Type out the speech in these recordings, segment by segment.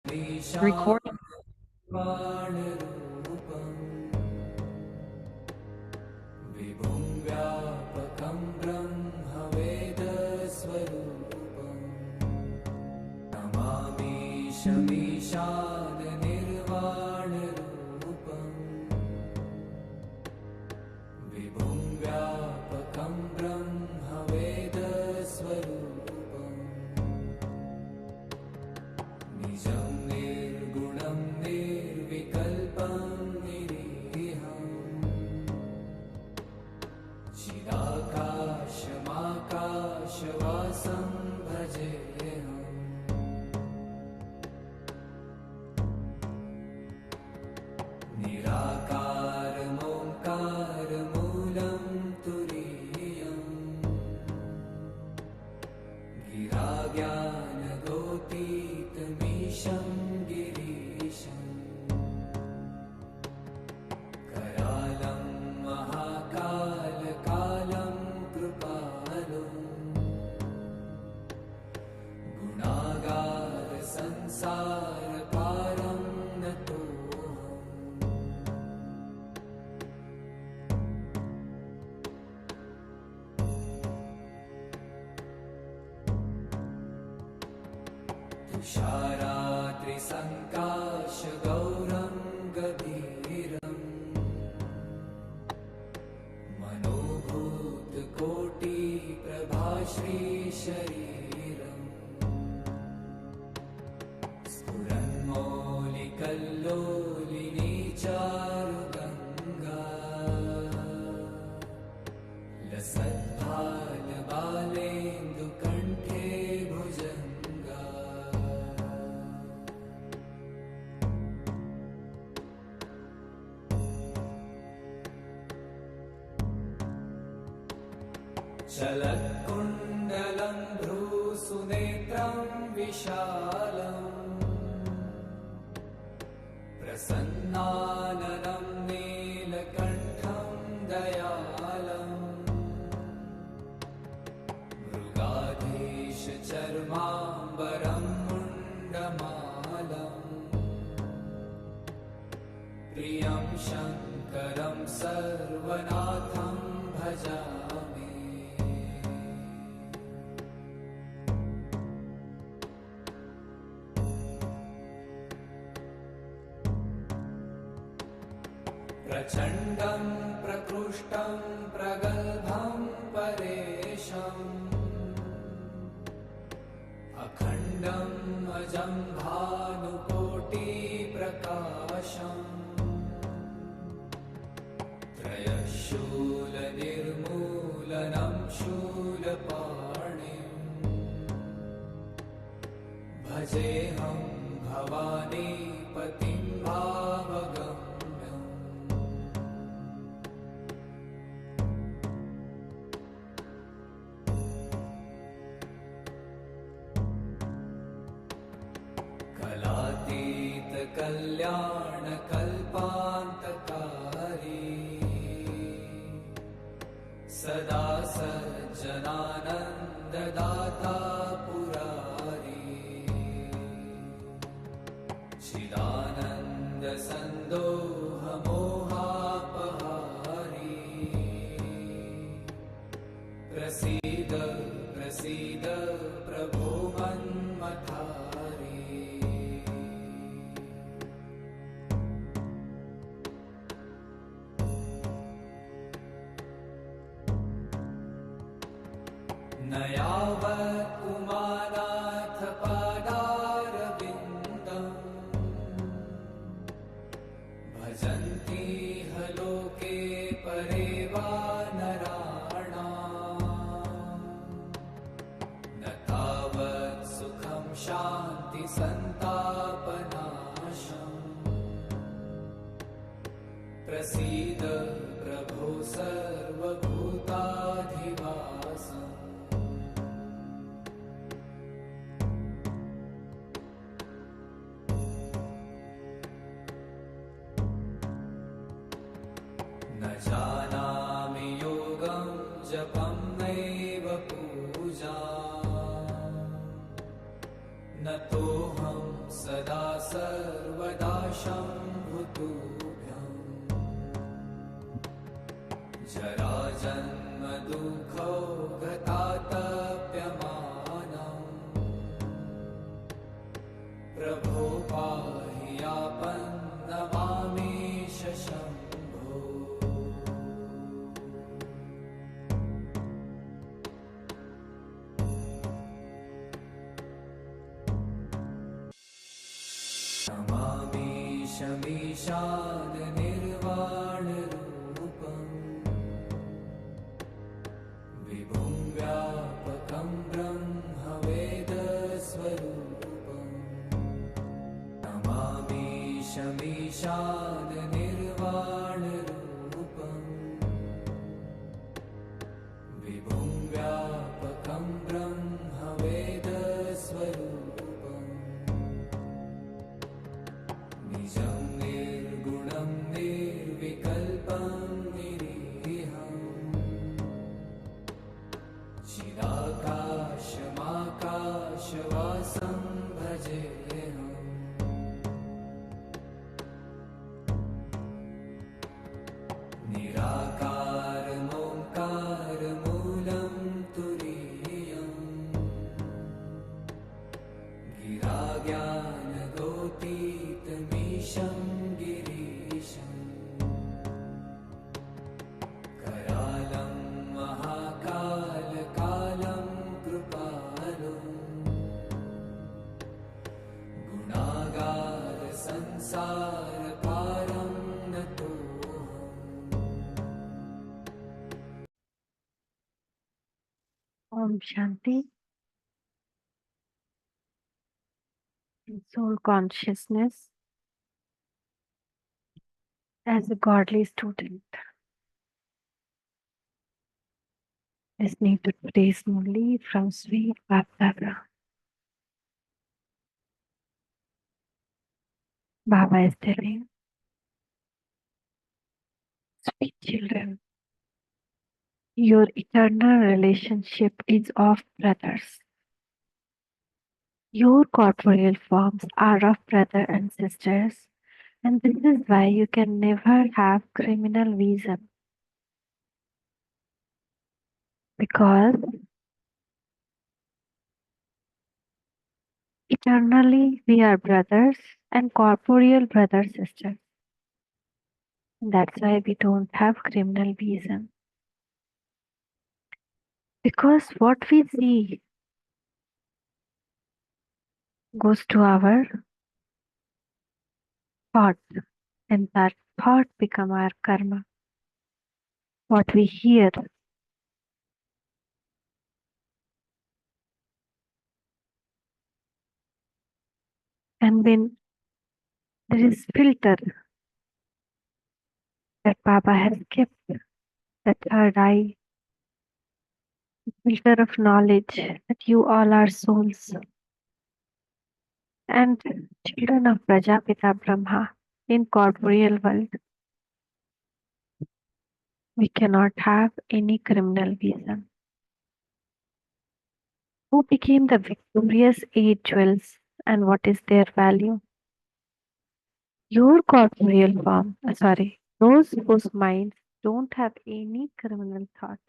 Recording. विभुं व्यापकं ब्रह्मवेदस्वरूपम् नमामीशमीशाननिर्वाणरूपम् विभुं व्यापकं ब्रह्मवेदस्वरूपम् निजं निर्गुणं निर्विकल्पं निरीहम् चिदाकाशमाकाशवासं भजेऽहम् निराकारमोङ्कारमूलं तुरीयम् गिराज्ञानगोतीतमीशं गिरीशम् करालं महाकालकालं कृपालुं गुणागारसंसारपारं नतोऽहम् तुषारात्रिसङ्काशगौरं गभीरम् मनोभूतकोटिप्रभाश्रीशरीरम् स्फुरन्मौलिकल्लोलिनी चारुगङ्गा लसद्भालबालेन्दुकण्ठे भुजङ्गा चलत्कुण्डलं भ्रूसुनेत्रं विशालम् प्रसन्नाननं नीलकण्ठं दयालम् मृगाधीशचर्माम्बरं मुण्डमालम् प्रियं शङ्करं सर्वनाथं भजामि प्रचण्डं प्रकृष्टं प्रगल्भं परेशम् अखण्डम् अजं भानुकोटिप्रकाशम् त्रयशूलनिर्मूलनं शूलपाणिम् भजेऽहं भवानीपतिं भावगम्यम् कलातीतकल्याणकल्पान्तकारी सदा सज्जनानन्ददाता पुरारी चिदानन्दसन्दोहमोहापहारी प्रसीद प्रसीद प्रभो मन्मथारी न यावत् उमानाथ पादारविन्दम् भजन्ति ह लोके परे वा नराणाम् न तावत् सुखं शान्तिसन्तापनाशम् प्रसीद प्रभो सर्वभूताधिवासम् न जानामि योगं जपं नैव पूजा न तोऽहं सदा सर्वदा शम्भुतुभ्यम् जराजन्म दुःखौ गतातप्यमानम् प्रभो पाहि आपन्नमामेश शम्भो नमामि शमीशान निर्वाणरूपम् विभुं व्यापकं ब्रह्मवेदस्वरूपम् नमामि शमीशान निर्वाणरूपम् विभुं व्यापकं ब्रह्मवेदस्वरूपम् निजं निर्गुणं निर्विकल्पं निरीहम् चिदाकाशमाकाशवासं भजेऽहम् निराकारमोङ्कारमूलं तुरीयम् गिराज्ञानगोतीतमीशं गिरीशम् करालं महाकालकालं कृपालुं गुणागारसंसारपारं नतोऽहम् Om Shanti, soul consciousness as a godly student. Listening to today's Murli from Sweet Baba. Baba is telling, sweet children, your eternal relationship is of brothers. Your corporeal forms are of brother and sisters, and this is why you can never have criminal vision. Because eternally we are brothers and corporeal brother sisters. That's why we don't have criminal vision. Because what we see goes to our thought, and that thought become our karma. What we hear, and then there is filter that Baba has kept, that third eye, filter of knowledge that you all are souls and children of Prajapita Brahma in corporeal world. We cannot have any criminal vision. Who became the victorious eight jewels and what is their value? Your corporeal form, those whose minds don't have any criminal thought.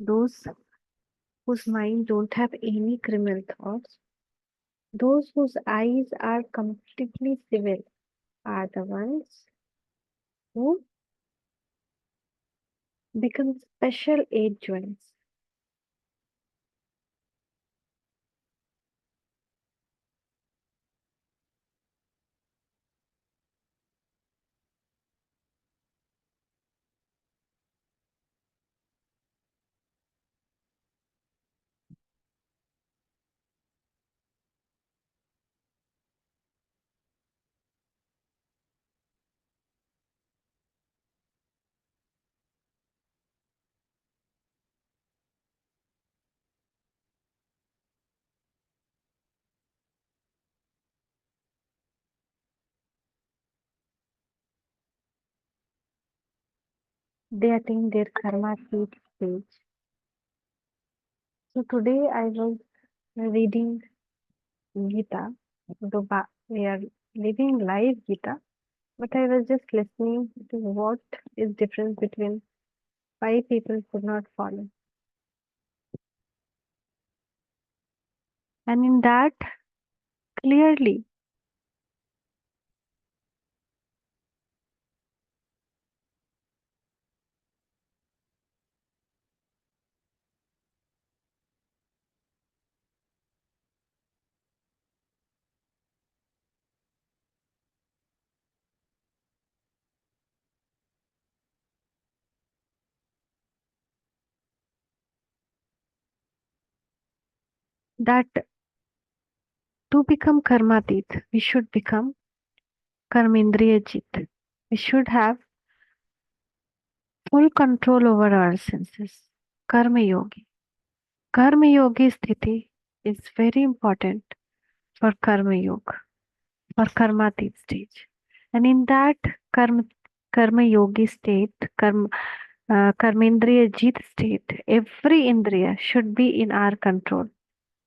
Those whose mind don't have any criminal thoughts, those whose eyes are completely civil are the ones who become special eight jewels. they attain their karma stage. So today I was reading Gita. We are living live Gita, but I was just listening to what is difference between why people could not follow. And in that, clearly, that to become karmatit, we should become karmendriyajit. We should have full control over our senses. Karma yogi. Karma yogi sthiti is very important for karma yoga, for karmatit stage. And in that karma yogi state, karmendriya jit state, every indriya should be in our control.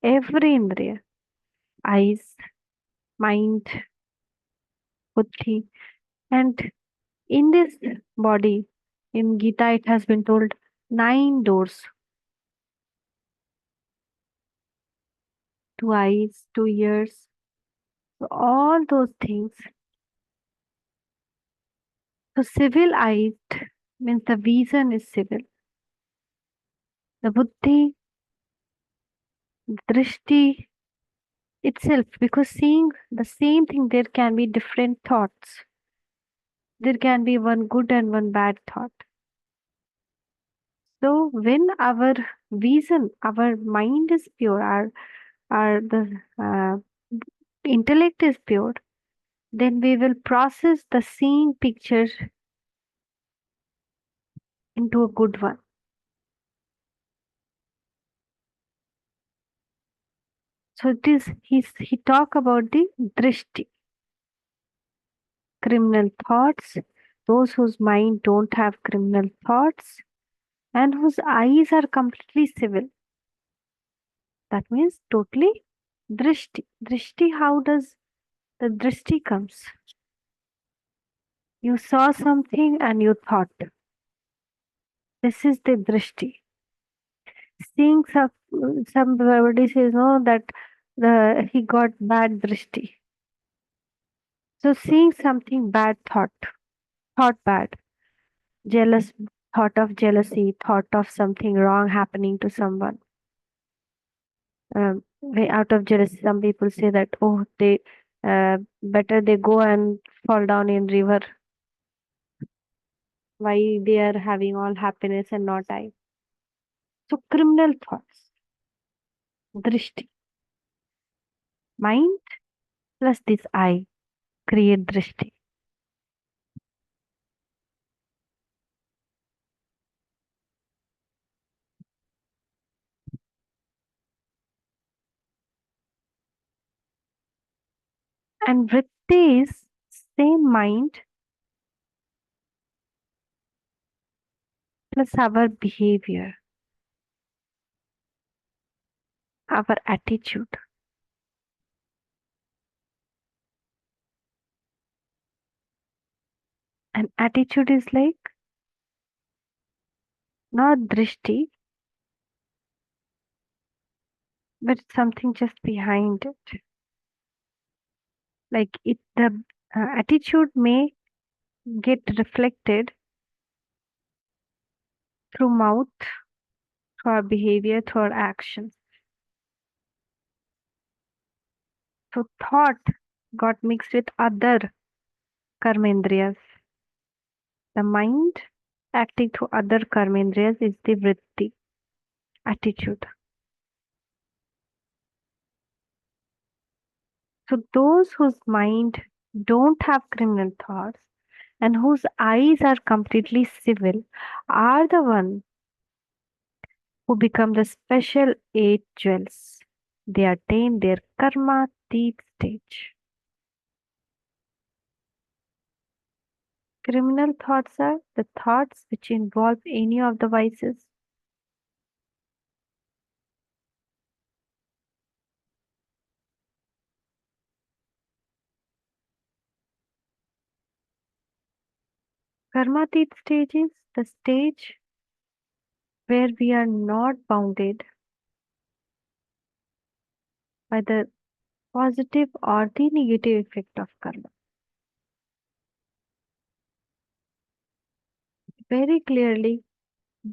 Every indriya, eyes, mind, buddhi, and in this body, in Gita, it has been told 9 doors, 2 eyes, 2 ears. So all those things. So civilized means the vision is civil. The buddhi, drishti itself, because seeing the same thing, there can be different thoughts. There can be one good and one bad thought. So when our vision, our mind is pure, our the intellect is pure, then we will process the seeing picture into a good one. So it is he talk about the drishti, criminal thoughts, those whose mind don't have criminal thoughts and whose eyes are completely civil. That means totally drishti. Drishti, how does the drishti comes? You saw something and you thought. This is the drishti. Seeing somebody says no that he got bad drishti. So seeing something bad thought bad, jealous, thought of jealousy, thought of something wrong happening to someone. Out of jealousy, some people say that they better they go and fall down in river. Why they are having all happiness and not I? So criminal thoughts, drishti, mind plus this I create drishti. And vritti is same mind plus our behavior, our attitude. And attitude is like not drishti, but something just behind it. Like the attitude may get reflected through mouth, through our behavior, through our actions. So thought got mixed with other karmendriyas. The mind acting through other karmendriyas is the vritti, attitude. So those whose mind don't have criminal thoughts and whose eyes are completely civil are the one who become the special 8 jewels. They attain their karma teeth stage. Criminal thoughts are the thoughts which involve any of the vices. Karmatit stage is the stage where we are not bounded by the positive or the negative effect of karma. Very clearly,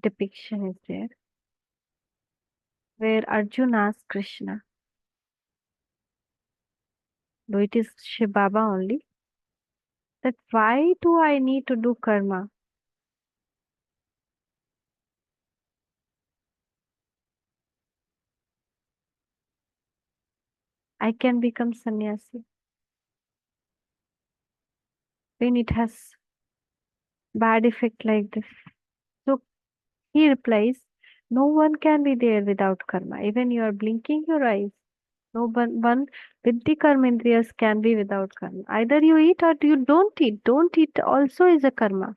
depiction is there where Arjuna asks Krishna, though it is Shiv Baba only, that why do I need to do karma? I can become sannyasi when it has bad effect like this. So he replies, no one can be there without karma. Even you are blinking your eyes. No one with the karmendriyas can be without karma. Either you eat or you don't eat. Don't eat also is a karma.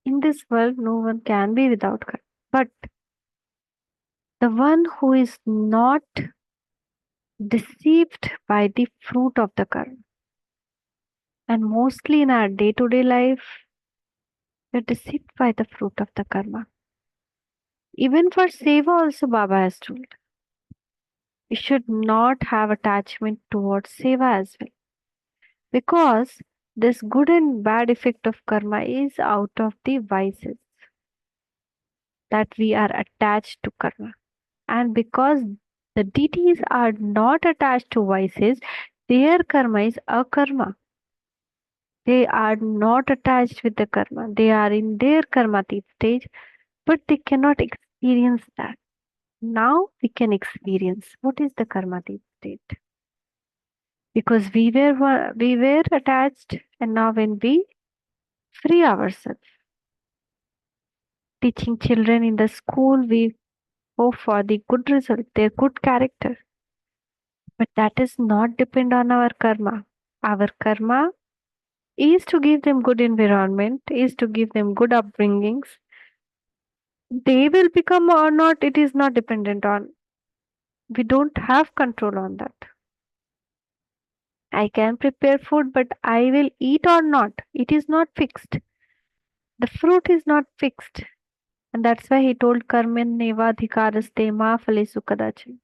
In this world, no one can be without karma. But the one who is not deceived by the fruit of the karma. And mostly in our day to day life, we're deceived by the fruit of the karma. Even for seva, also Baba has told. We should not have attachment towards seva as well. Because this good and bad effect of karma is out of the vices that we are attached to karma. And because the deities are not attached to vices, their karma is a karma. They are not attached with the karma. They are in their karmatit stage, but they cannot experience that. Now we can experience what is the karmatit state. Because we were attached, and now when we free ourselves, teaching children in the school, we hope for the good result, their good character. But that is not depend on our karma. Our karma is to give them good environment, is to give them good upbringings. They will become or not, it is not dependent on. We don't have control on that. I can prepare food, but I will eat or not. It is not fixed. The fruit is not fixed. And that's why he told Karmen Neva Dhikaraste Ma Phalesu Kadachan.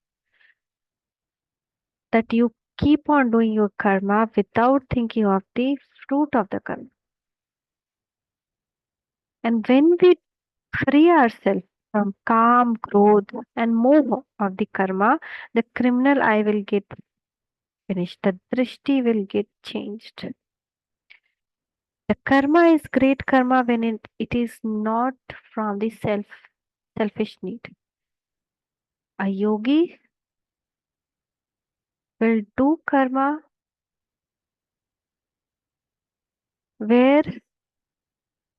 That you keep on doing your karma without thinking of the fruit of the karma. And when we free ourselves from calm, growth, and moha of the karma, the criminal eye will get finished. The drishti will get changed. The karma is great karma when it is not from the selfish need. A yogi will do karma where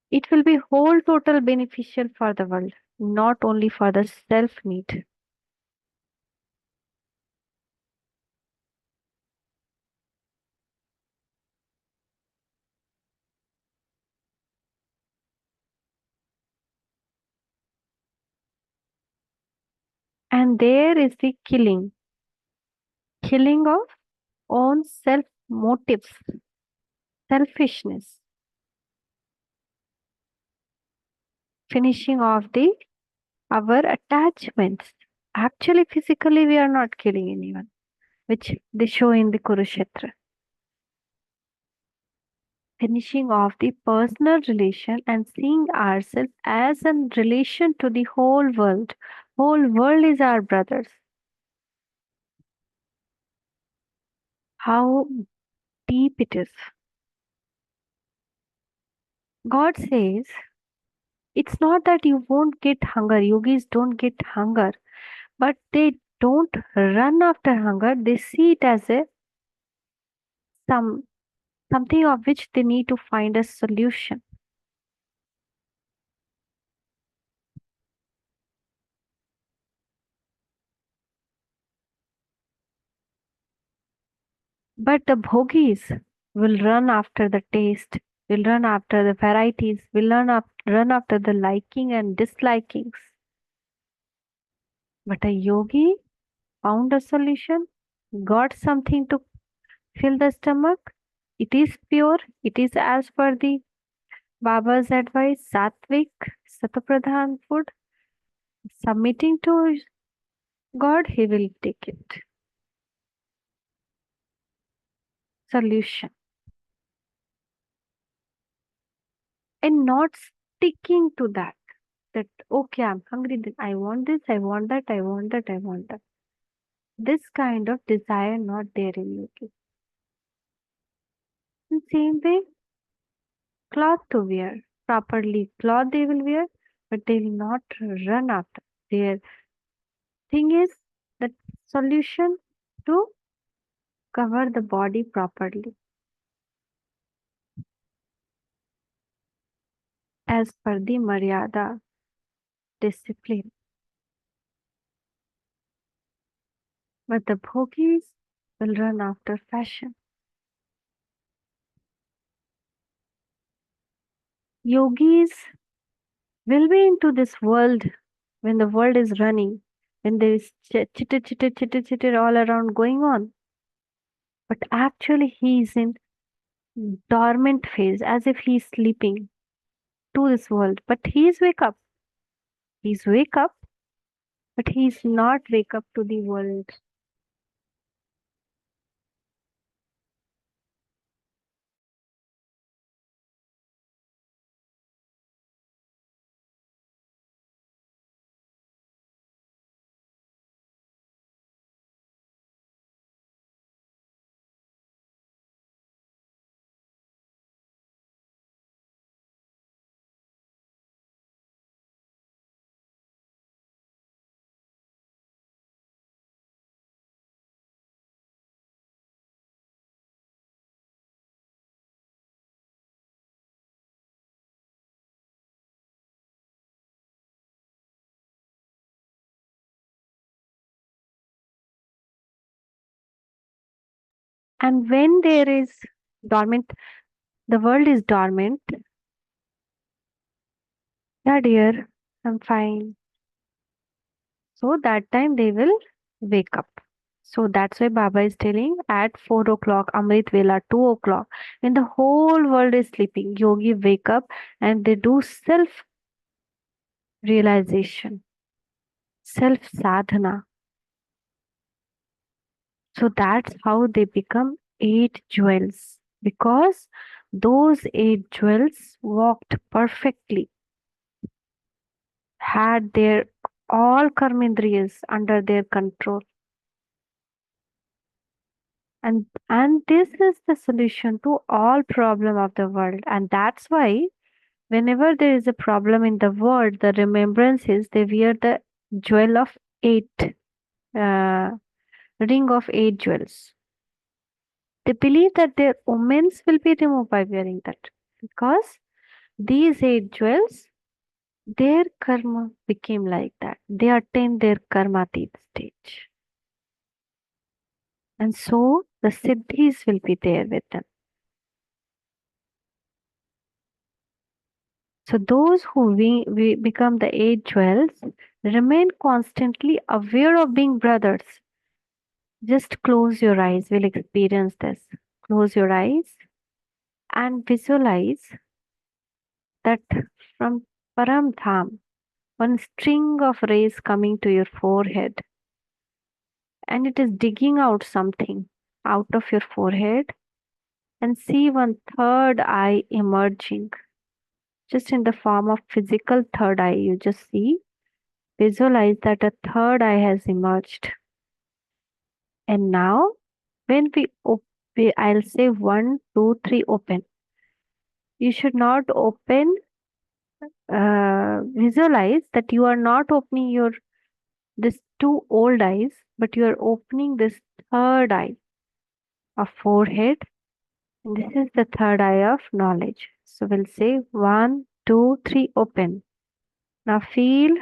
it will be whole total beneficial for the world, not only for the self need. And there is the killing of own self motives, selfishness, finishing off the our attachments. Actually, physically, we are not killing anyone, which they show in the Kurukshetra. Finishing off the personal relation and seeing ourselves as a relation to the whole world. Whole world is our brothers. How deep it is. God says it's not that you won't get hunger. Yogis don't get hunger, but they don't run after hunger. They see it as a some something of which they need to find a solution. But the bhogis will run after the taste, will run after the varieties, will run after the liking and dislikings. But a yogi found a solution, got something to fill the stomach. It is pure, it is as per the Baba's advice, sattvic, satapradhan food. Submitting to God, He will take it. Solution. And not sticking to that. That, okay, I'm hungry, then I want this, I want that, I want that, I want that. This kind of desire not there in yogi. In same way, cloth to wear. Properly cloth they will wear, but they will not run after. Their thing is the solution to cover the body properly as per the Maryada discipline. But the bhogis will run after fashion. Yogis will be into this world when the world is running, when there is chitter all around going on. But actually, he is in dormant phase as if he is sleeping to this world. But he is wake up. He's wake up, but he is not wake up to the world. And when there is dormant, the world is dormant. Yeah, dear, I'm fine. So that time they will wake up. So that's why Baba is telling at 4 o'clock, Amrit Vela, 2 o'clock, when the whole world is sleeping, yogi wake up and they do self realization, self sadhana. So that's how they become eight jewels because those eight jewels walked perfectly, had their all karmendriyas under their control. And this is the solution to all problem of the world. And that's why whenever there is a problem in the world, the remembrance is they wear the jewel of eight, uh, ring of eight jewels. They believe that their omens will be removed by wearing that because these eight jewels, their karma became like that. They attained their karma stage. And so the siddhis will be there with them. So those who we become the eight jewels remain constantly aware of being brothers. Just close your eyes, we'll experience this. Close your eyes and visualize that from Param Dham, one string of rays coming to your forehead and it is digging out something out of your forehead and see one third eye emerging just in the form of physical third eye. You just see, visualize that a third eye has emerged. And now, when I'll say one, two, three, open. You should not open, visualize that you are not opening your this two old eyes, but you are opening this third eye of forehead. And this is the third eye of knowledge. So we'll say one, two, three, open. Now feel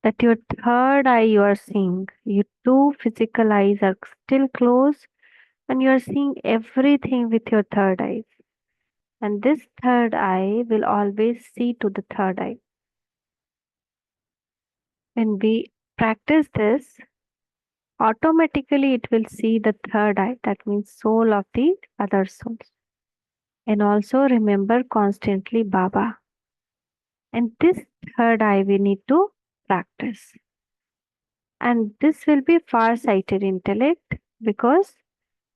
that your third eye you are seeing, your two physical eyes are still closed, and you are seeing everything with your third eye. And this third eye will always see to the third eye. When we practice this, automatically it will see the third eye, that means soul of the other souls. And also remember constantly Baba. And this third eye we need to practice. And this will be far sighted intellect because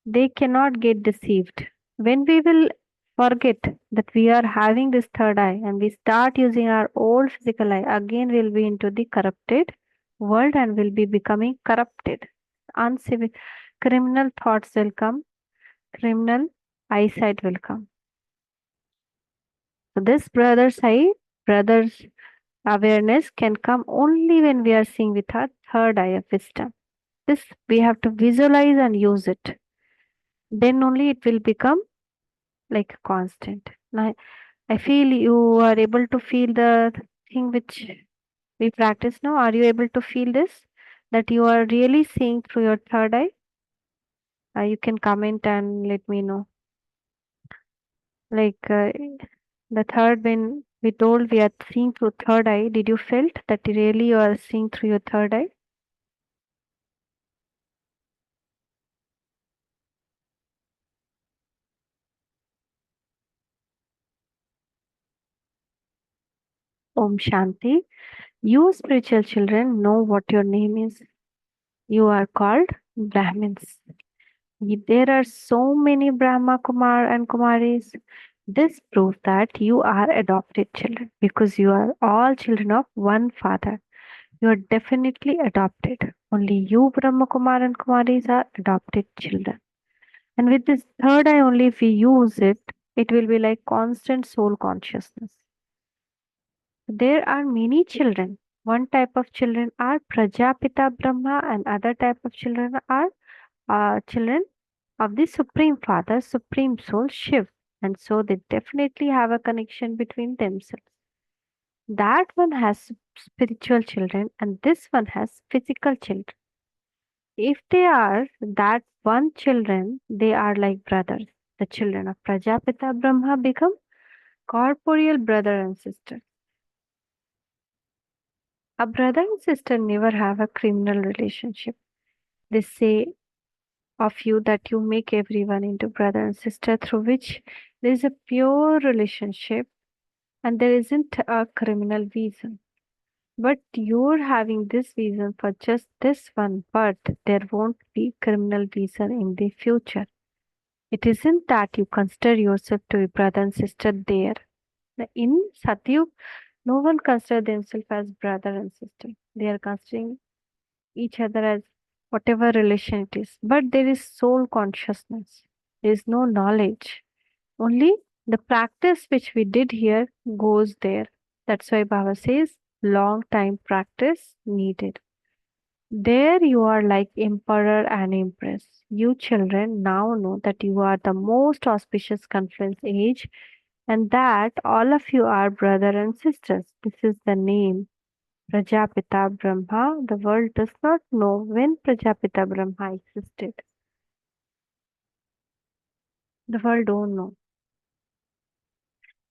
they cannot get deceived. When we will forget that we are having this third eye and we start using our old physical eye, again we'll be into the corrupted world and will be becoming corrupted. Uncivil criminal thoughts will come, criminal eyesight will come. So this brother's eye, brother's awareness can come only when we are seeing with our third eye of wisdom. This we have to visualize and use it. Then only it will become like a constant. Now, I feel you are able to feel the thing which we practice now. Are you able to feel this? That you are really seeing through your third eye? You can comment and let me know. Like the third, when we told we are seeing through third eye, did you felt that really you are seeing through your third eye? Om Shanti. You spiritual children know what your name is. You are called Brahmins. There are so many Brahma Kumar and Kumaris. This proves that you are adopted children because you are all children of one father. You are definitely adopted. Only you, Brahma Kumar and Kumaris, are adopted children. And with this third eye only, if we use it, it will be like constant soul consciousness. There are many children. One type of children are Prajapita Brahma, and other type of children are children of the Supreme Father, Supreme Soul, Shiv. And so they definitely have a connection between themselves. That one has spiritual children, and this one has physical children. If they are that one children, they are like brothers. The children of Prajapita Brahma become corporeal brother and sister. A brother and sister never have a criminal relationship. They say of you that you make everyone into brother and sister through which there is a pure relationship and there isn't a criminal reason. But you're having this reason for just this one, but there won't be criminal reason in the future. It isn't that you consider yourself to be brother and sister there. In Satyug, no one consider themselves as brother and sister. They are considering each other as whatever relation it is. But there is soul consciousness. There is no knowledge. Only the practice which we did here goes there. That's why Baba says long time practice needed. There you are like emperor and empress. You children now know that you are the most auspicious confluence age and that all of you are brother and sisters. This is the name Prajapita Brahma. The world does not know when Prajapita Brahma existed. The world don't know.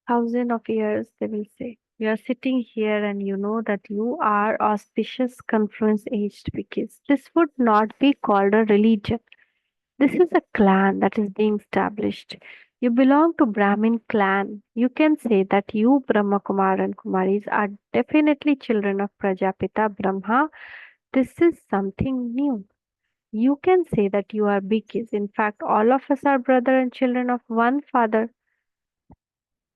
Thousand of years, they will say. You are sitting here and you know that you are auspicious confluence aged because this would not be called a religion. This is a clan that is being established. You belong to Brahmin clan. You can say that you Brahma Kumar and Kumaris are definitely children of Prajapita Brahma. This is something new. You can say that you are Bikis. In fact, all of us are brother and children of one father.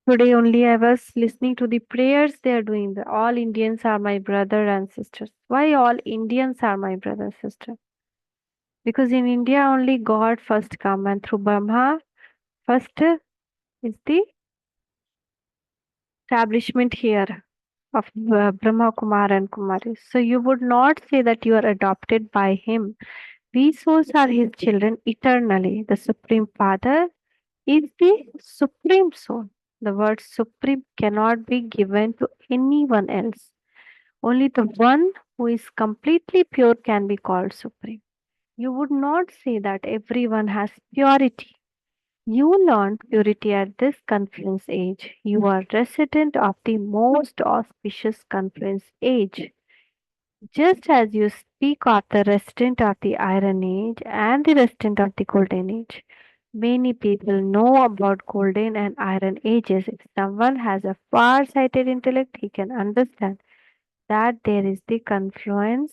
Today only I was listening to the prayers they are doing. All Indians are my brother and sisters. Why all Indians are my brother and sister? Because in India only God first come and through Brahma first is the establishment here of Brahma Kumar and Kumari. So you would not say that you are adopted by him. We souls are his children eternally. The Supreme Father is the Supreme Soul. The word Supreme cannot be given to anyone else. Only the one who is completely pure can be called Supreme. You would not say that everyone has purity. You learned purity at this confluence age. You are resident of the most auspicious confluence age. Just as you speak of the resident of the Iron Age and the resident of the Golden Age. Many people know about Golden and Iron Ages. If someone has a far sighted intellect, he can understand that there is the confluence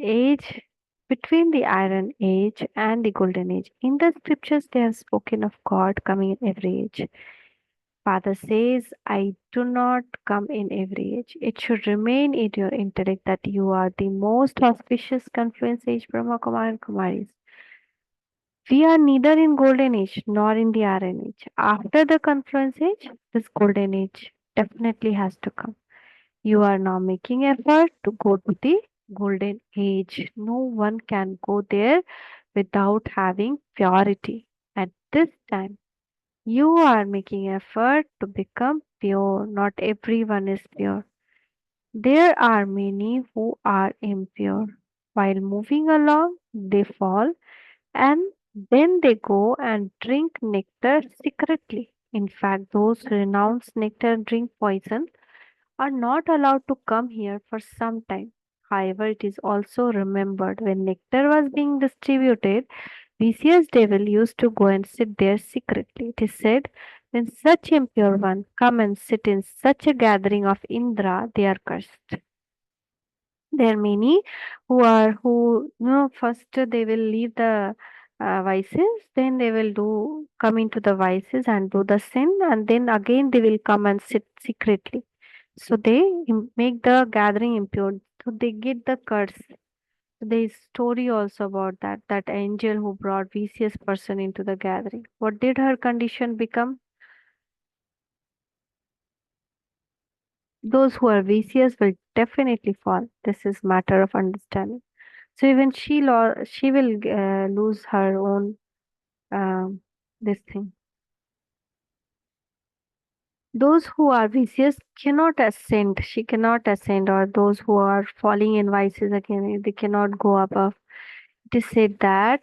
age between the Iron Age and the Golden Age. In the scriptures, they have spoken of God coming in every age. Father says, I do not come in every age. It should remain in your intellect that you are the most auspicious confluence age, Brahma Kumar and Kumaris. We are neither in golden age nor in the iron age. After the confluence age, this golden age definitely has to come. You are now making effort to go to the golden age. No one can go there without having purity. At this time, you are making effort to become pure. Not everyone is pure. There are many who are impure. While moving along, they fall and then they go and drink nectar secretly. In fact, those who renounce nectar and drink poison are not allowed to come here for some time. However, it is also remembered when nectar was being distributed, Vicious devil used to go and sit there secretly. It is said, when such impure one come and sit in such a gathering of Indra, they are cursed. There are many who first they will leave the vices, then they will do come into the vices and do the sin, and then again they will come and sit secretly. So they make the gathering impure. So they get the curse. There is story also about that angel who brought vicious person into the gathering. What did her condition become? Those who are vicious will definitely fall. This is matter of understanding. So even she will lose her own um, this thing. Those who are vicious cannot ascend. She cannot ascend, or those who are falling in vices again, they cannot go above. It is said that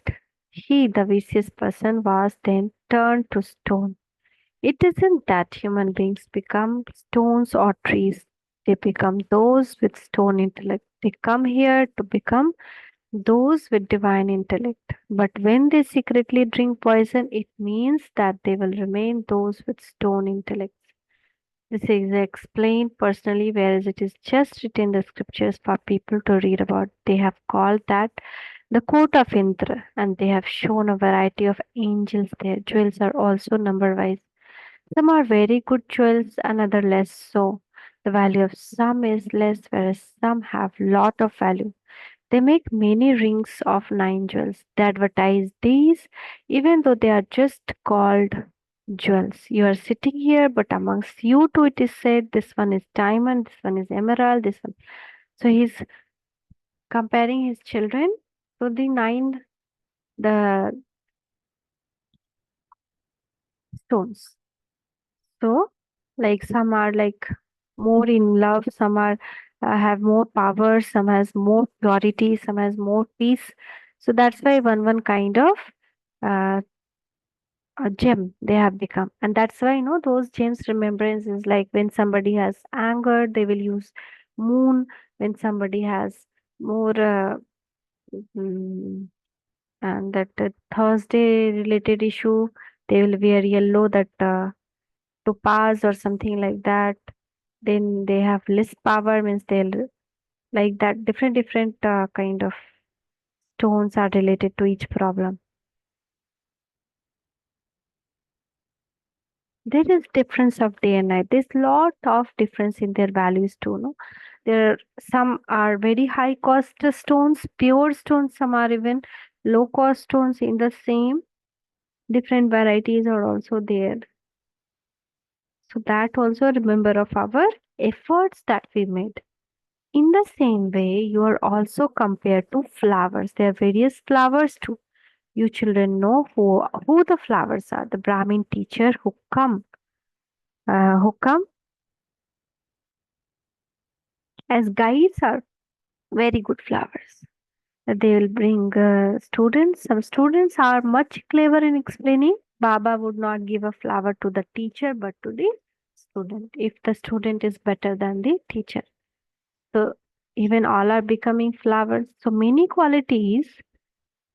he, the vicious person, was then turned to stone. It isn't that human beings become stones or trees. They become those with stone intellect. They come here to become those with divine intellect. But when they secretly drink poison, it means that they will remain those with stone intellect. This is explained personally, whereas it is just written in the scriptures for people to read about. They have called that the court of Indra, and they have shown a variety of angels there. Jewels are also number wise. Some are very good jewels and other less so. The value of some is less, whereas some have lot of value. They make many rings of 9 jewels. They advertise these even though they are just called jewels. You are sitting here, but amongst you two it is said this one is diamond, this one is emerald, this one. So he's comparing his children to the the stones. So like some are like more in love, some are have more power, some has more purity, some has more peace. So that's why one kind of uh, a gem they have become, and that's why those gems remembrance is like when somebody has anger, they will use moon. When somebody has more mm, and that Thursday related issue, they will wear yellow, that topaz or something like that. Then they have less power, means they'll like that different kind of stones are related to each problem. There is difference of day and night. There's lot of difference in their values too, no? There some are very high cost stones, pure stones, some are even low cost stones in the same. Different varieties are also there. So that also remember of our efforts that we made. In the same way, you are also compared to flowers. There are various flowers too. You children know who the flowers are. The Brahmin teacher who come as guides are very good flowers. They will bring students. Some students are much clever in explaining. Baba would not give a flower to the teacher but to the student if the student is better than the teacher. So even all are becoming flowers. So many qualities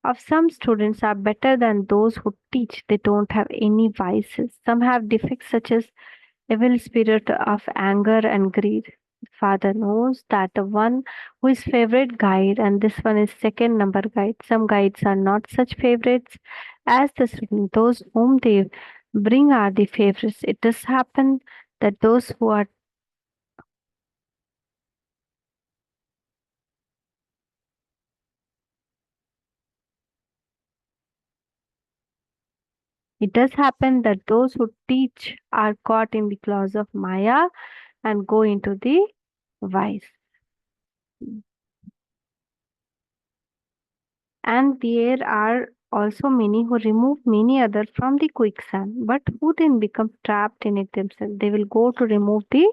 of some students are better than those who teach. They don't have any vices. Some have defects such as evil spirit of anger and greed. Father knows that the one who is favorite guide and this one is second number guide. Some guides are not such favorites as the student. Those whom they bring are the favorites. It does happen that those who are it does happen that those who teach are caught in the claws of Maya and go into the vice. And there are also many who remove many others from the quicksand, but who then become trapped in it themselves. They will go to remove the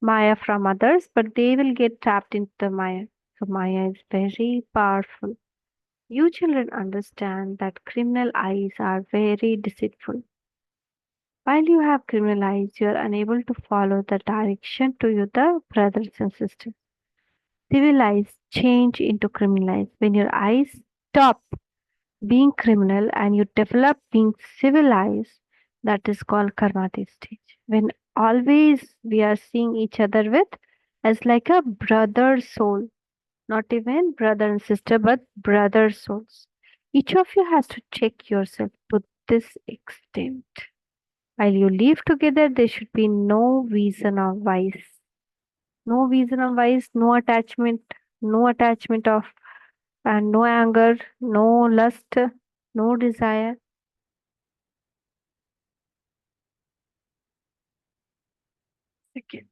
Maya from others, but they will get trapped into the Maya. So Maya is very powerful. You children understand that criminal eyes are very deceitful. While you have criminal eyes, you are unable to follow the direction to you, the brothers and sisters. Civilized change into criminalized. When your eyes stop being criminal and you develop being civilized, that is called karmati stage. When always we are seeing each other with as like a brother soul, not even brother and sister, but brother souls. Each of you has to check yourself to this extent. While you live together, there should be no reason of vice. No reason of vice, no attachment of and no anger, no lust, no desire. Second.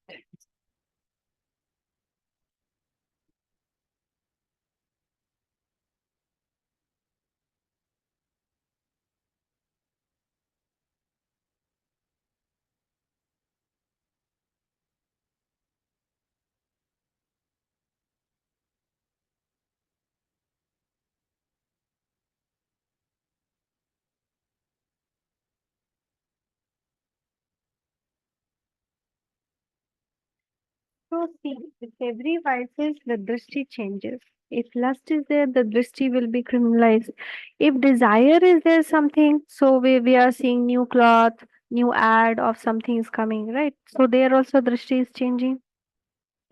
So see, with every vices, the drishti changes. If lust is there, the drishti will be criminalized. If desire is there something, so we are seeing new cloth, new ad of something is coming, right? So there also drishti is changing.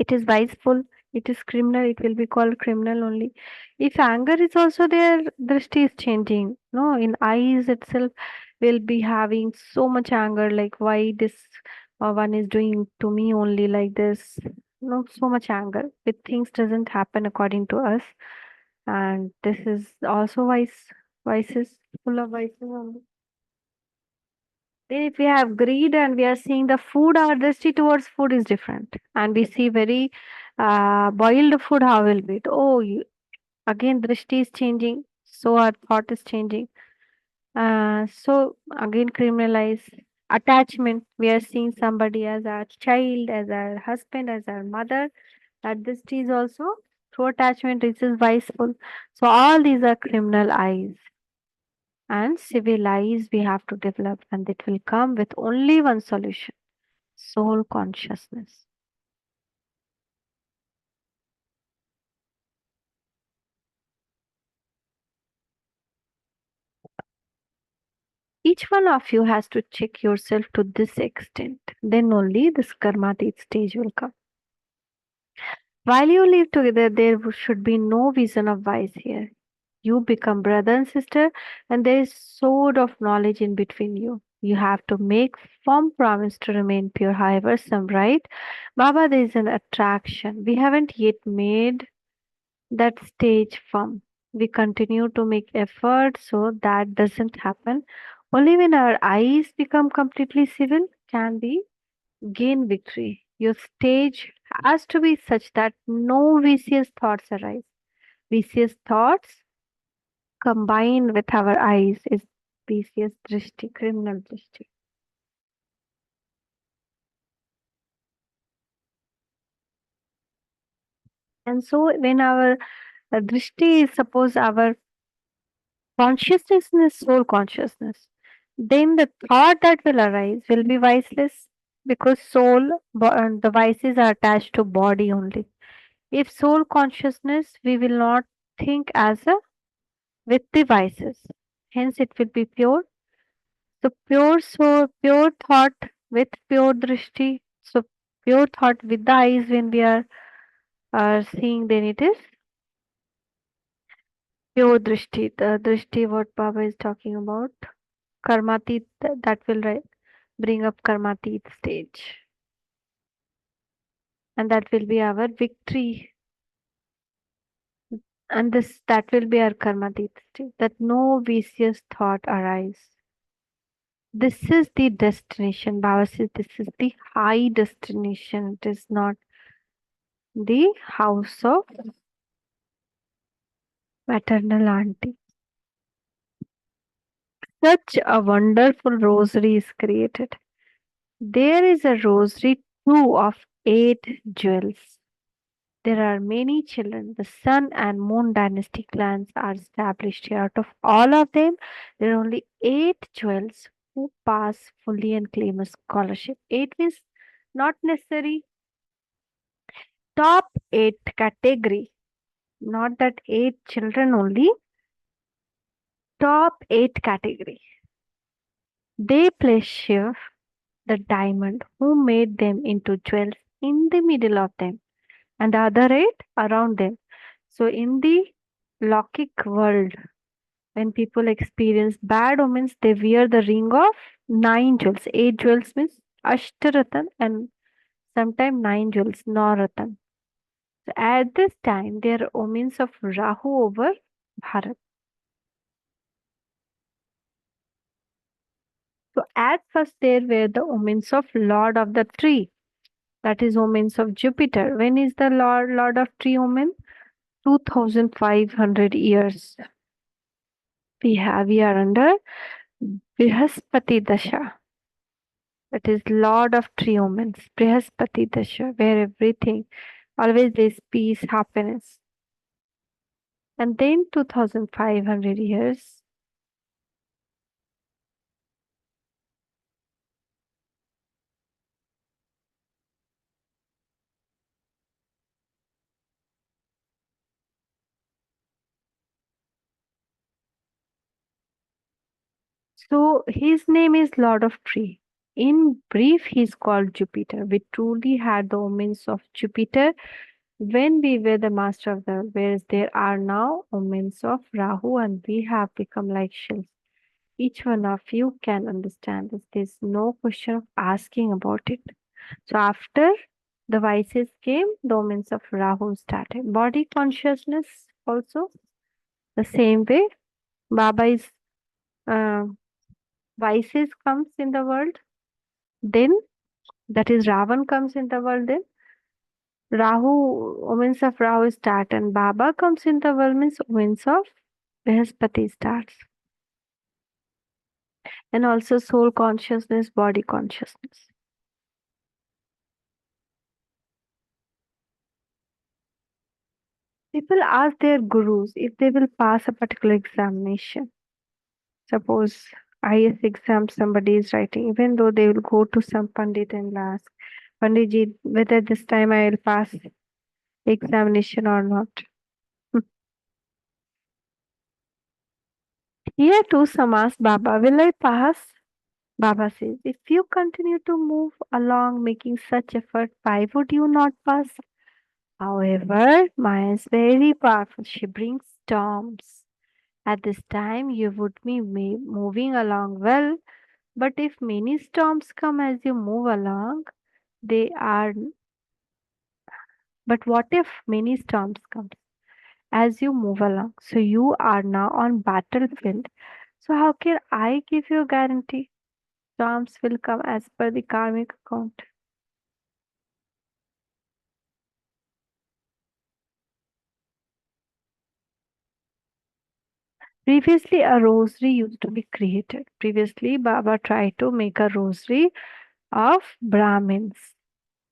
It is viceful, it is criminal, it will be called criminal only. If anger is also there, drishti is changing. No, in eyes itself will be having so much anger, like why this one is doing to me only like this. No, so much anger. With things doesn't happen according to us. And this is also vices, full of vices only. Then if we have greed and we are seeing the food, our dristy towards food is different. And we see very boiled food, how will be it? Oh, again, drishti is changing. So our thought is changing. So again, criminalize attachment. We are seeing somebody as our child, as our husband, as our mother. That drishti is also through attachment. This is viceful. So all these are criminal eyes and civilized we have to develop, and it will come with only one solution: soul consciousness. Each one of you has to check yourself to this extent. Then only this karmatit stage will come. While you live together, there should be no vision of vice here. You become brother and sister, and there is sword of knowledge in between you. You have to make firm promise to remain pure. However, some right, Baba, there is an attraction. We haven't yet made that stage firm. We continue to make effort so that doesn't happen. Only when our eyes become completely civil can we gain victory. Your stage has to be such that no vicious thoughts arise. Vicious thoughts combined with our eyes is vicious drishti, criminal drishti. And so when our Drishti is suppose our consciousness is soul consciousness. Then the thought that will arise will be viceless because the vices are attached to body only. If soul consciousness, we will not think as a with the vices. Hence, it will be pure. So pure soul, pure thought with pure drishti. So pure thought with the eyes when we are seeing, then it is pure drishti. The drishti what Baba is talking about. Karmatit that will bring up karmatit stage. And that will be our victory. And this that will be our karmatit stage. That no vicious thought arise. This is the destination. Baba says this is the high destination. It is not the house of maternal auntie. Such a wonderful rosary is created. There is a rosary too of 8 jewels. There are many children. The Sun and Moon dynasty clans are established here. Out of all of them, there are only 8 jewels who pass fully and claim a scholarship. 8 means not necessary top 8 category, not that 8 children only, top 8 category. They place Shiv, the diamond, who made them into jewels in the middle of them and the other 8 around them. So in the Lokik world, when people experience bad omens, they wear the ring of 9 jewels. 8 jewels means Ashtaratan and sometimes 9 jewels, Nauratan. So at this time, there are omens of Rahu over Bharat. So at first there were the omens of Lord of the Tree, that is omens of Jupiter. When is the Lord of Tree omen? 2500 years. We are under Brihaspati Dasha, that is Lord of Tree omens, Brihaspati Dasha, where everything always there's peace, happiness. And then 2500 years. So his name is Lord of Tree. In brief, he is called Jupiter. We truly had the omens of Jupiter when we were the master of the world, whereas there are now omens of Rahu and we have become like shells. Each one of you can understand this. There's no question of asking about it. So after the vices came, the omens of Rahu started. Body consciousness also the same way. Baba is uh, vices comes in the world, then that is Ravan comes in the world, then Rahu, omens of Rahu start, and Baba comes in the world means omens of Brihaspati starts. And also soul consciousness, body consciousness. People ask their gurus if they will pass a particular examination. Suppose IS exam somebody is writing, even though they will go to some Pandit and ask, Panditji, whether this time I will pass examination or not. Here too, some ask Baba, will I pass? Baba says, if you continue to move along making such effort, why would you not pass? However, Maya is very powerful. She brings storms. At this time, you would be moving along well, but if many storms come as you move along, they are. But what if many storms come as you move along? So you are now on battlefield. So how can I give you a guarantee? Storms will come as per the karmic account. Previously, a rosary used to be created. Previously, Baba tried to make a rosary of Brahmins.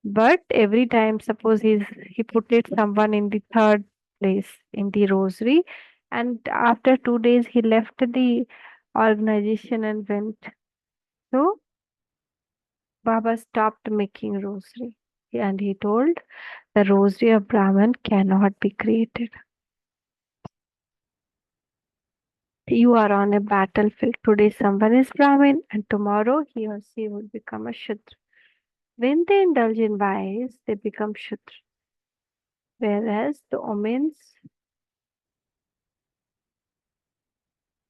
But every time, suppose he put it someone in the third place in the rosary. And after 2 days, he left the organization and went. So Baba stopped making rosary. And he told the rosary of Brahman cannot be created. You are on a battlefield. Today someone is Brahmin and tomorrow he or she will become a Shudra. When they indulge in vice, they become Shudra. Whereas the omens,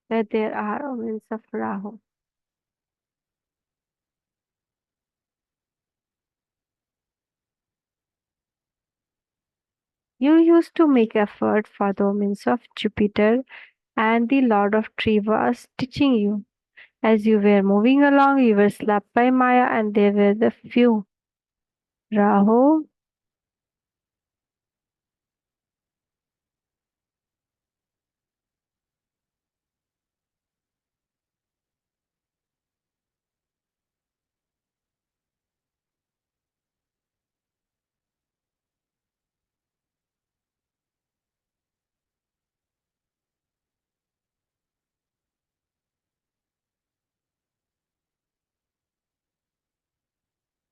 where there are omens of Rahu. You used to make effort for the omens of Jupiter and the Lord of Tree was teaching you. As you were moving along, you were slapped by Maya and there were the few. Rahu.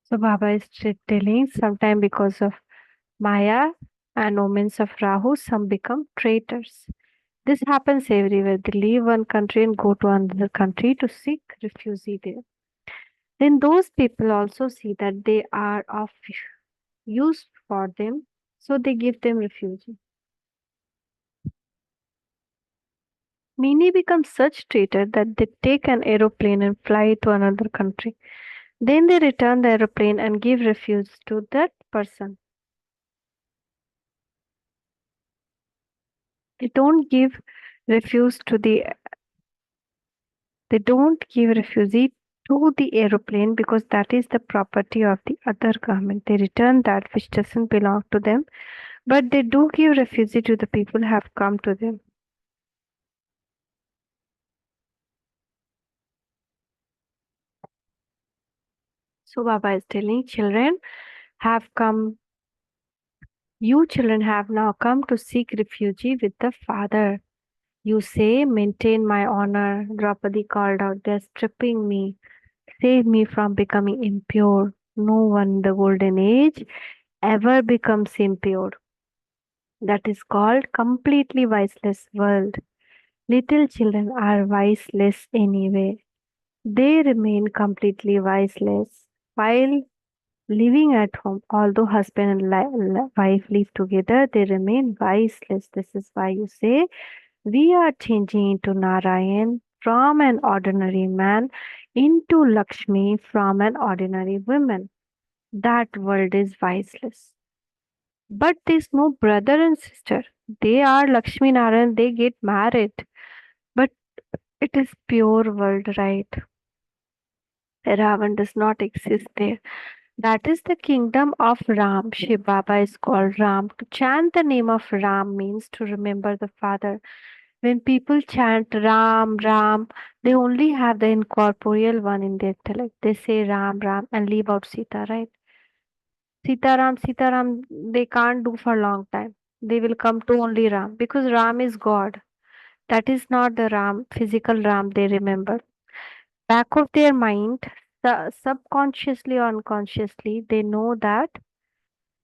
So Baba is telling sometime because of Maya and omens of Rahu, some become traitors. This happens everywhere. They leave one country and go to another country to seek refuge there. Then those people also see that they are of use for them, so they give them refuge. Many become such traitors that they take an aeroplane and fly to another country. Then they return the aeroplane and give refuge to that person. They don't give refuge to the they don't give refugee to the aeroplane because that is the property of the other government. They return that which doesn't belong to them, but they do give refugee to the people who have come to them. So Baba is telling children have come, you children have now come to seek refuge with the father. You say, maintain my honor. Draupadi called out, they're stripping me. Save me from becoming impure. No one in the golden age ever becomes impure. That is called completely viceless world. Little children are viceless anyway. They remain completely viceless while living at home. Although husband and wife live together, they remain viceless. This is why you say we are changing into Narayan from an ordinary man into Lakshmi from an ordinary woman. That world is viceless. But there's no brother and sister. They are Lakshmi Narayan, they get married. But it is pure world, right? Ravan does not exist there. That is the kingdom of Ram. Shiv Baba is called Ram. To chant the name of Ram means to remember the Father. When people chant Ram, Ram, they only have the incorporeal one in their intellect. They say Ram, Ram and leave out Sita, right? Sitaram, Sitaram, they can't do for a long time. They will come to only Ram because Ram is God. That is not the Ram, physical Ram they remember. Back of their mind, subconsciously or unconsciously, they know that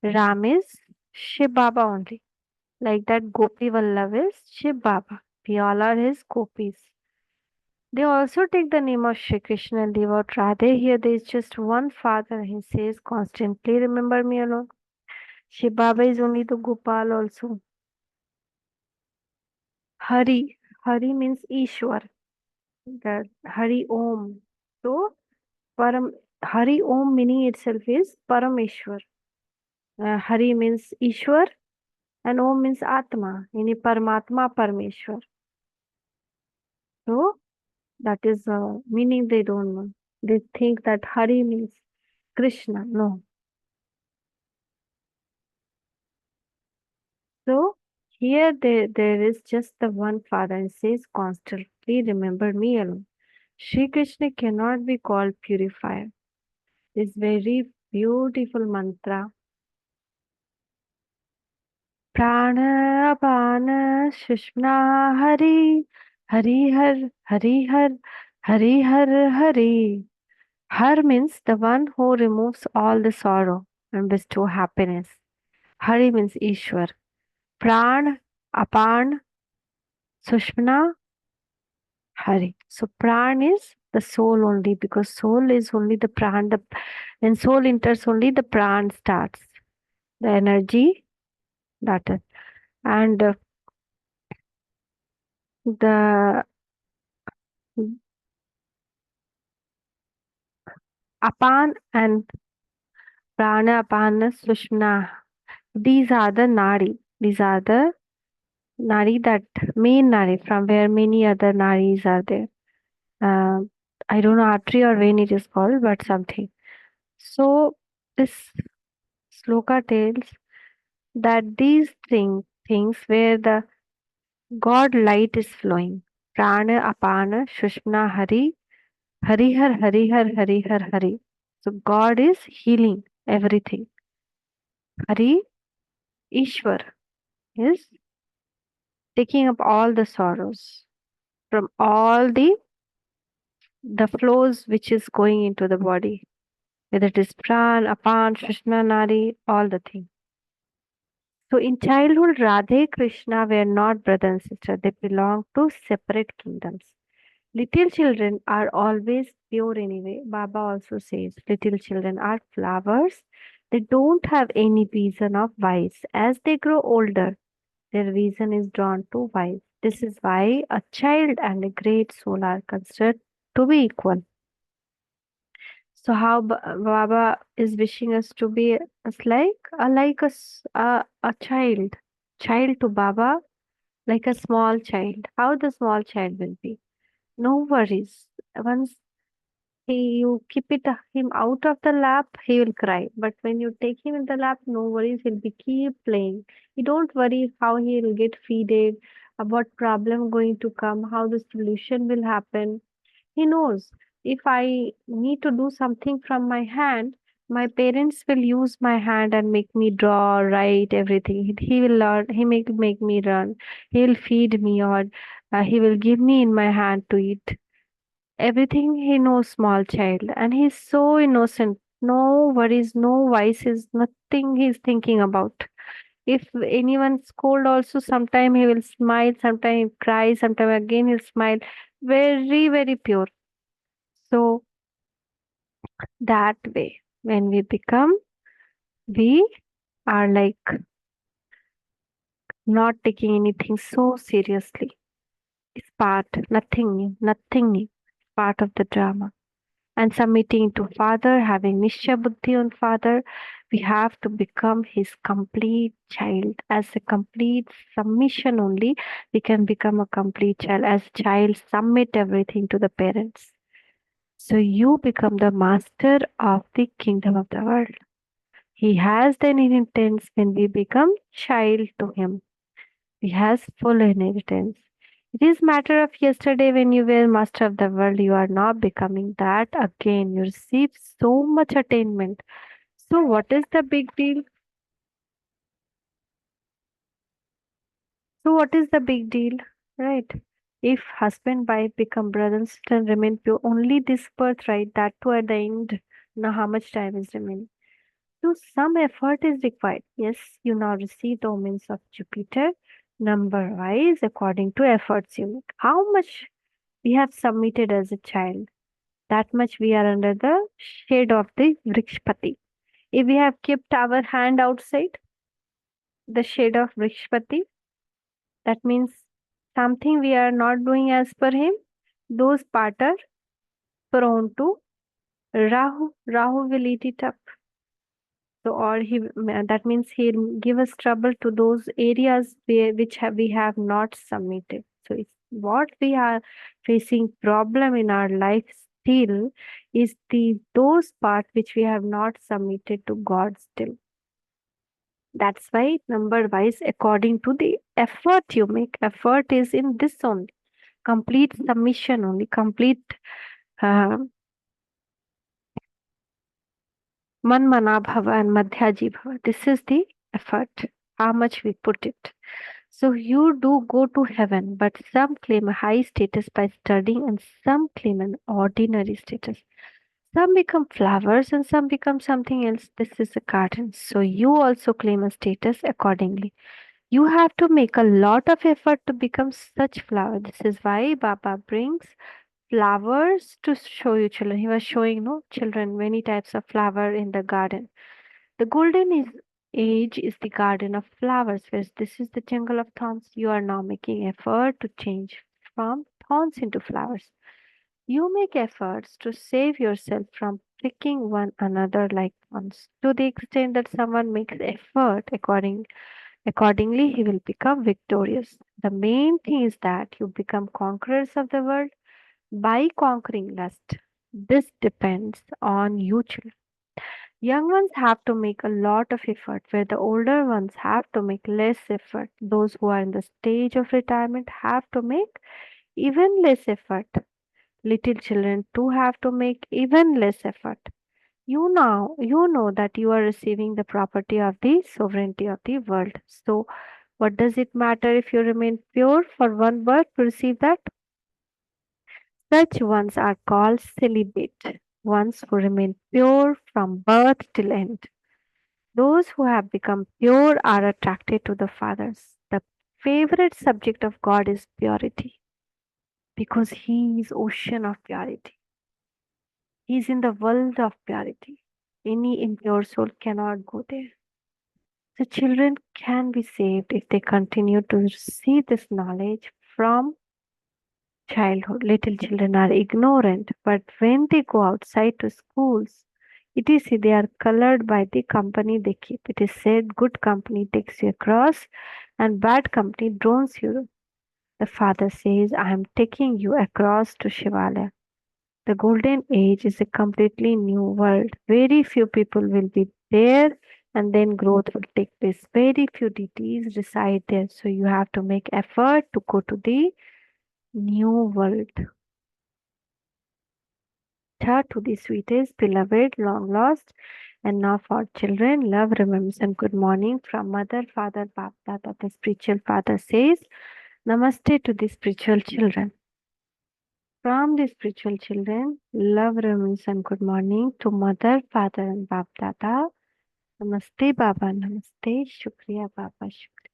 Ram is Shiv Baba only. Like that Gopi Vallabh is Shiv Baba. We all are his gopis. They also take the name of Shri Krishna and leave out Radhe. Here there is just one father. He says constantly, remember me alone. Shiv Baba is only the Gopal also. Hari. Hari means Ishwar. That Hari Om. So Param Hari Om meaning itself is Parameshwar. Hari means Ishwar and Om means Atma, meaning Paramatma Parameshwar. So that is meaning they don't know. They think that Hari means Krishna. No. So here there is just the one father and says constantly remember me alone. Shri Krishna cannot be called purifier. This very beautiful mantra Prana, Apana, Sushmna, Hari, Hari Har, Hari Har, Hari Har, Hari. Har means the one who removes all the sorrow and bestow happiness. Hari means Ishwar. Pran, Apan, Sushmna, Hari. So Pran is the soul only because soul is only the Pran. When soul enters only the Pran starts. The energy that is. And the Apan and Prana, Apana, Sushmna. These are the Nadi. These are the Nadi that main Nadi from where many other Nadis are there. Uh, I don't know artery or vein it is called, but something. So this sloka tells that these things where the God light is flowing. Prana, Apana, Shushmna, Hari, Harihar, Harihar, Harihar, Hari. So God is healing everything. Hari, Ishwar is taking up all the sorrows from all the flows which is going into the body, whether it is pran, apan, Krishna, Nari, all the things. So in childhood, Radhe Krishna were not brother and sister; they belonged to separate kingdoms. Little children are always pure anyway. Baba also says little children are flowers. They don't have any reason of vice. As they grow older, their vision is drawn to vice. This is why a child and a great soul are considered to be equal. So how Baba is wishing us to be as like a child to Baba, like a small child. How the small child will be? No worries. Once you keep him out of the lap, he will cry. But when you take him in the lap, no worries. He'll be keep playing. You don't worry how he will get feeded, what problem going to come, how the solution will happen. He knows if I need to do something from my hand, my parents will use my hand and make me draw, write everything. He will learn. He make me run. He will feed me or he will give me in my hand to eat. Everything he knows, small child, and he's so innocent. No worries, no vices, nothing he's thinking about. If anyone scold, also sometime he will smile, sometime he cry, sometime again he'll smile. Very, very pure. So that way, when we become, we are like not taking anything so seriously. It's part, nothing new, nothing new. Part of the drama. And submitting to Father, having Nishya Buddhi on Father, we have to become His complete child. As a complete submission only, we can become a complete child. As a child, submit everything to the parents. So you become the master of the kingdom of the world. He has the inheritance when we become child to Him. He has full inheritance. It is matter of yesterday when you were master of the world, you are now becoming that again. You receive so much attainment. So what is the big deal? So what is the big deal? Right? If husband wife become brother and sister and remain pure, only this birthright, that too at the end, now how much time is remaining? So some effort is required. Yes, you now receive the omens of Jupiter number wise according to efforts you make. How much we have submitted as a child, that much we are under the shade of the Vrikshpati. If we have kept our hand outside the shade of Vrikshpati, that means something we are not doing as per him, those part are prone to Rahu. Rahu will eat it up. So, or that means he'll give us trouble to those areas we have not submitted. So, it's what we are facing problem in our life still is those part which we have not submitted to God still. That's why number wise, according to the effort you make, effort is in this only, complete submission only, complete uh, man mana bhava and madhyaji bhava. This is the effort. how much we put it. So you do go to heaven, but some claim a high status by studying and some claim an ordinary status. Some become flowers and some become something else. This is a garden. So you also claim a status accordingly. You have to make a lot of effort to become such flower. This is why Baba brings flowers to show you children. He was showing no children many types of flower in the garden. The golden age is the garden of flowers, whereas this is the jungle of thorns. You are now making effort to change from thorns into flowers. You make efforts to save yourself from pricking one another like thorns. To the extent that someone makes effort accordingly, he will become victorious. The main thing is that you become conquerors of the world by conquering lust. This depends on you, children. Young ones have to make a lot of effort, where the older ones have to make less effort. Those who are in the stage of retirement have to make even less effort. Little children too have to make even less effort. You know that you are receiving the property of the sovereignty of the world. So, what does it matter if you remain pure for one birth to receive that? Such ones are called celibate, ones who remain pure from birth till end. Those who have become pure are attracted to the fathers. The favorite subject of God is purity because He is ocean of purity. He is in the world of purity. Any impure soul cannot go there. The children can be saved if they continue to receive this knowledge from childhood. Little children are ignorant, but when they go outside to schools, it is they are colored by the company they keep. It is said good company takes you across and bad company drones you. The father says, I am taking you across to Shivalaya. The golden age is a completely new world. Very few people will be there and then growth will take place. Very few deities reside there. So you have to make effort to go to the new world. To the sweetest, beloved, long lost, and now for children, love, remembrance, and good morning from Mother, Father, Bap, Dada. The spiritual father says, Namaste to the spiritual children. From the spiritual children, love, remembrance, and good morning to Mother, Father, and Bap, Dada. Namaste, Baba, Namaste, Shukriya, Baba, Shukriya.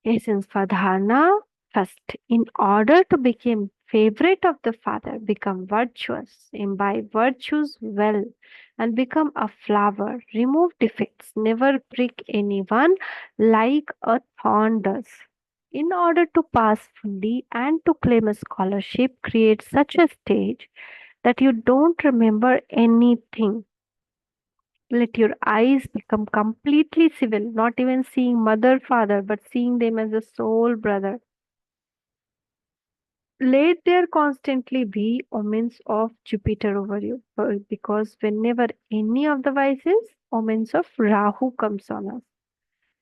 Essence for dharana. First, in order to become favorite of the Father, become virtuous, imbibe virtues well, and become a flower. Remove defects, never prick anyone like a thorn does. In order to pass fully and to claim a scholarship, create such a stage that you don't remember anything. Let your eyes become completely civil, not even seeing mother, father, but seeing them as a soul brother. Let there constantly be omens of Jupiter over you, because whenever any of the vices, omens of Rahu comes on us,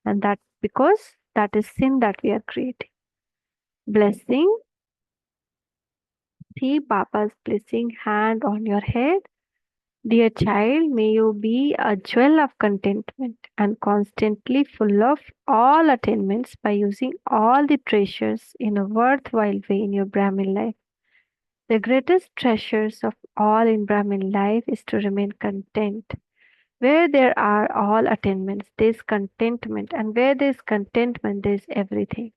and that because that is sin that we are creating. Blessing, see Baba's blessing hand on your head. Dear child, may you be a jewel of contentment and constantly full of all attainments by using all the treasures in a worthwhile way in your Brahmin life. The greatest treasures of all in Brahmin life is to remain content. Where there are all attainments, there is contentment, and where there is contentment, there is everything.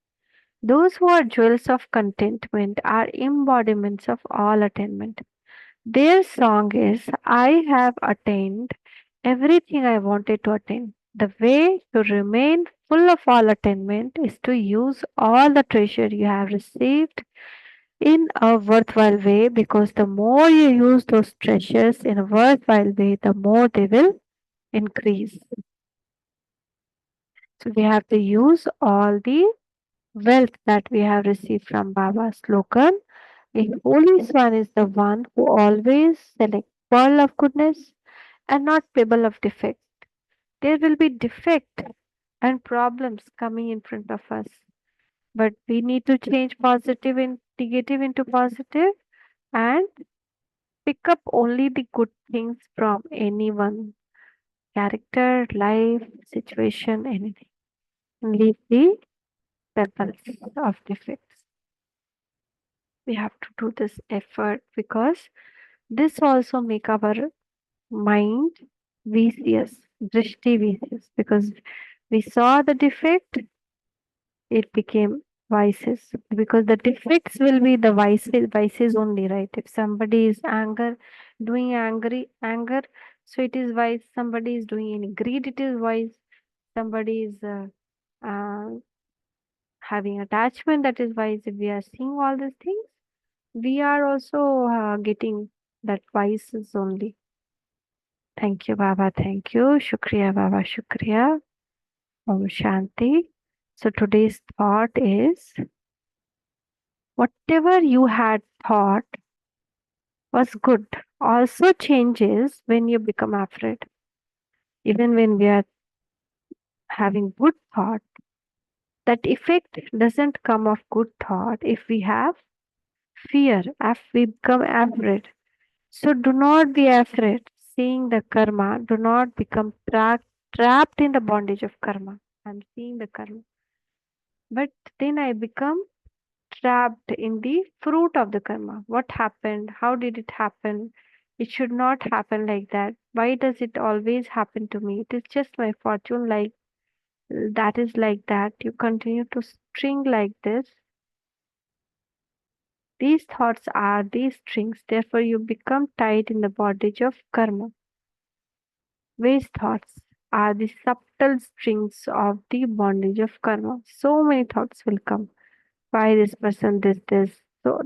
Those who are jewels of contentment are embodiments of all attainment. Their song is, I have attained everything I wanted to attain. The way to remain full of all attainment is to use all the treasure you have received in a worthwhile way, because the more you use those treasures in a worthwhile way, the more they will increase. So we have to use all the wealth that we have received from Baba's slogan. A holy swan is the one who always selects pearl of goodness and not pebble of defect. There will be defect and problems coming in front of us, but we need to change positive and negative into positive and pick up only the good things from anyone, character, life, situation, anything. and leave the pebbles of defects. We have to do this effort because this also make our mind vicious, drishti vicious, because we saw the defect, it became vices. Because the defects will be the vices only, right? If somebody is doing anger, so it is vice. Somebody is doing any greed, it is vice. Somebody is uh, having attachment, that is vice. If we are seeing all these things, we are also getting that vices only. Thank you, Baba. Thank you. Shukriya, Baba. Shukriya. Om Shanti. So today's thought is whatever you had thought was good also changes when you become afraid. Even when we are having good thought, that effect doesn't come of good thought if we have fear, if we become afraid. So do not be afraid. Seeing the karma, do not become trapped in the bondage of karma. I'm seeing the karma. But then I become trapped in the fruit of the karma. What happened? How did it happen? It should not happen like that. Why does it always happen to me? It is just my fortune, like that is like that. You continue to string like this. These thoughts are these strings, therefore, you become tied in the bondage of karma. Waste thoughts are the subtle strings of the bondage of karma. So many thoughts will come. Why this person, this. So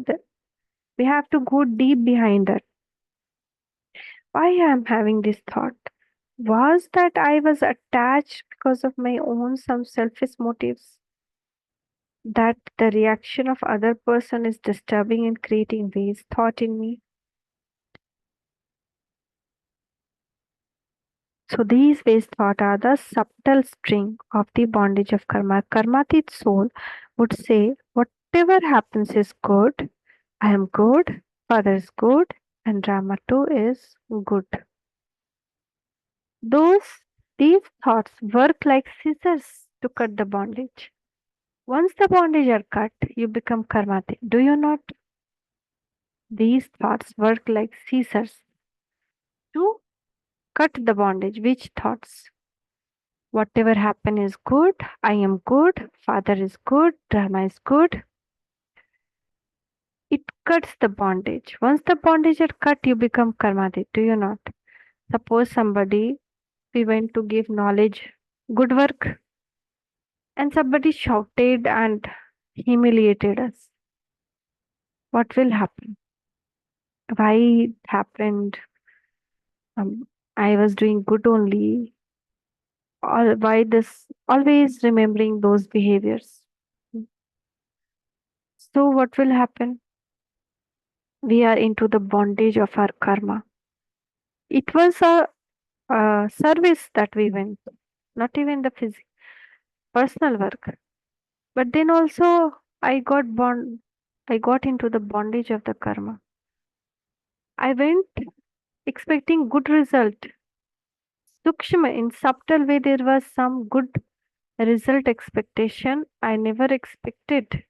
we have to go deep behind that. Why I am having this thought? Was that I was attached because of my own some selfish motives? That the reaction of other person is disturbing and creating waste thought in me. So these ways thought are the subtle string of the bondage of karma. Karmatit soul would say, whatever happens is good. I am good. Father is good. And Rama too is good. Those these thoughts work like scissors to cut the bondage. Once the bondage are cut, you become karmatik. Do you not? These thoughts work like scissors to cut the bondage. Which thoughts? Whatever happen is good. I am good. Father is good. Dharma is good. It cuts the bondage. Once the bondage are cut, you become karmatik. Do you not? Suppose somebody, we went to give knowledge, good work, and somebody shouted and humiliated us. What will happen? Why it happened? I was doing good only. Or why this? Always remembering those behaviors. So what will happen? We are into the bondage of our karma. It was a service that we went, not even the personal work. But then also I got into the bondage of the karma. I went expecting good result. Sukshma, in subtle way, there was some good result expectation. I never expected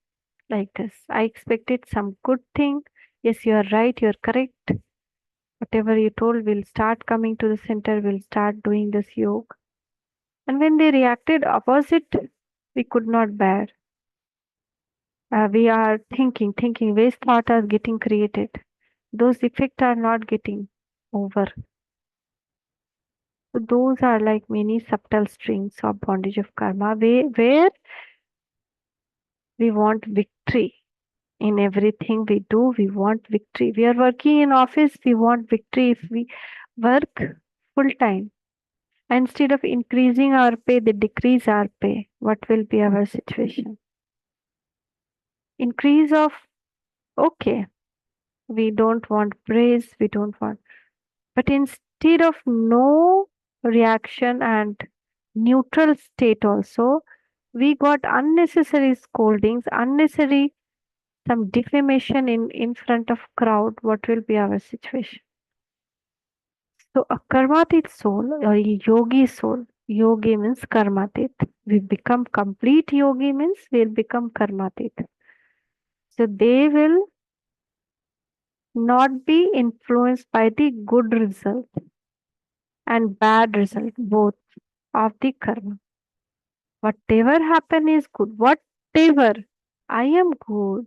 like this. I expected some good thing. Yes, you are right, you are correct. Whatever you told, will start coming to the center, will start doing this yoga. And when they reacted opposite, we could not bear. We are thinking, waste thought are getting created. Those effects are not getting over. So those are like many subtle strings of bondage of karma where we want victory. In everything we do, we want victory. We are working in office, we want victory. If we work full time, instead of increasing our pay, they decrease our pay. What will be our situation? Increase of, okay, we don't want praise, we don't want, but instead of no reaction and neutral state also, we got unnecessary scoldings, unnecessary some defamation in front of crowd. What will be our situation? So a karmatit soul or a yogi soul Yogi means karmatit. We become complete yogi means we'll become karmatit. So they will not be influenced by the good result and bad result, both of the karma. Whatever happen is good. Whatever. I am good.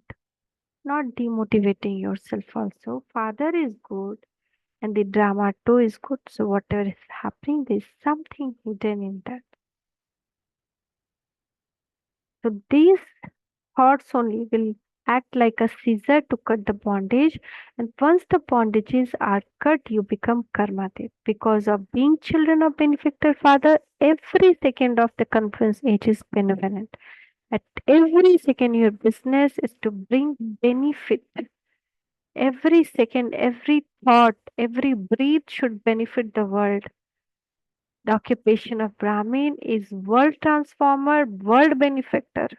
Not demotivating yourself also. Father is good and the drama too is good. So whatever is happening, there's something hidden in that. So these thoughts only will act like a scissor to cut the bondage. And once the bondages are cut, you become karmatit. Because of being children of benefactor father, every second of the conference age is benevolent. At every second, your business is to bring benefit. Every second, every thought, every breath should benefit the world. The occupation of Brahmin is world transformer, world benefactor.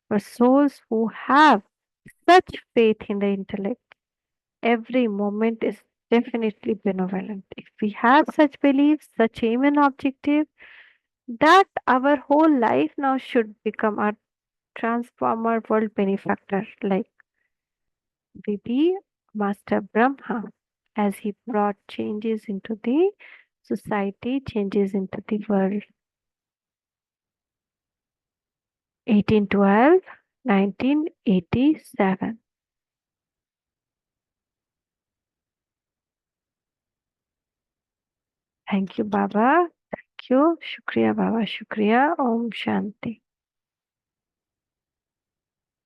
For souls who have such faith in the intellect, every moment is definitely benevolent. If we have such beliefs, such aim and objective, that our whole life now should become a transformer world benefactor like Bibi Master Brahma, as he brought changes into the society, changes into the world. 1812, 1987. Thank you, Baba. Thank you. Shukriya, Baba. Shukriya. Om Shanti.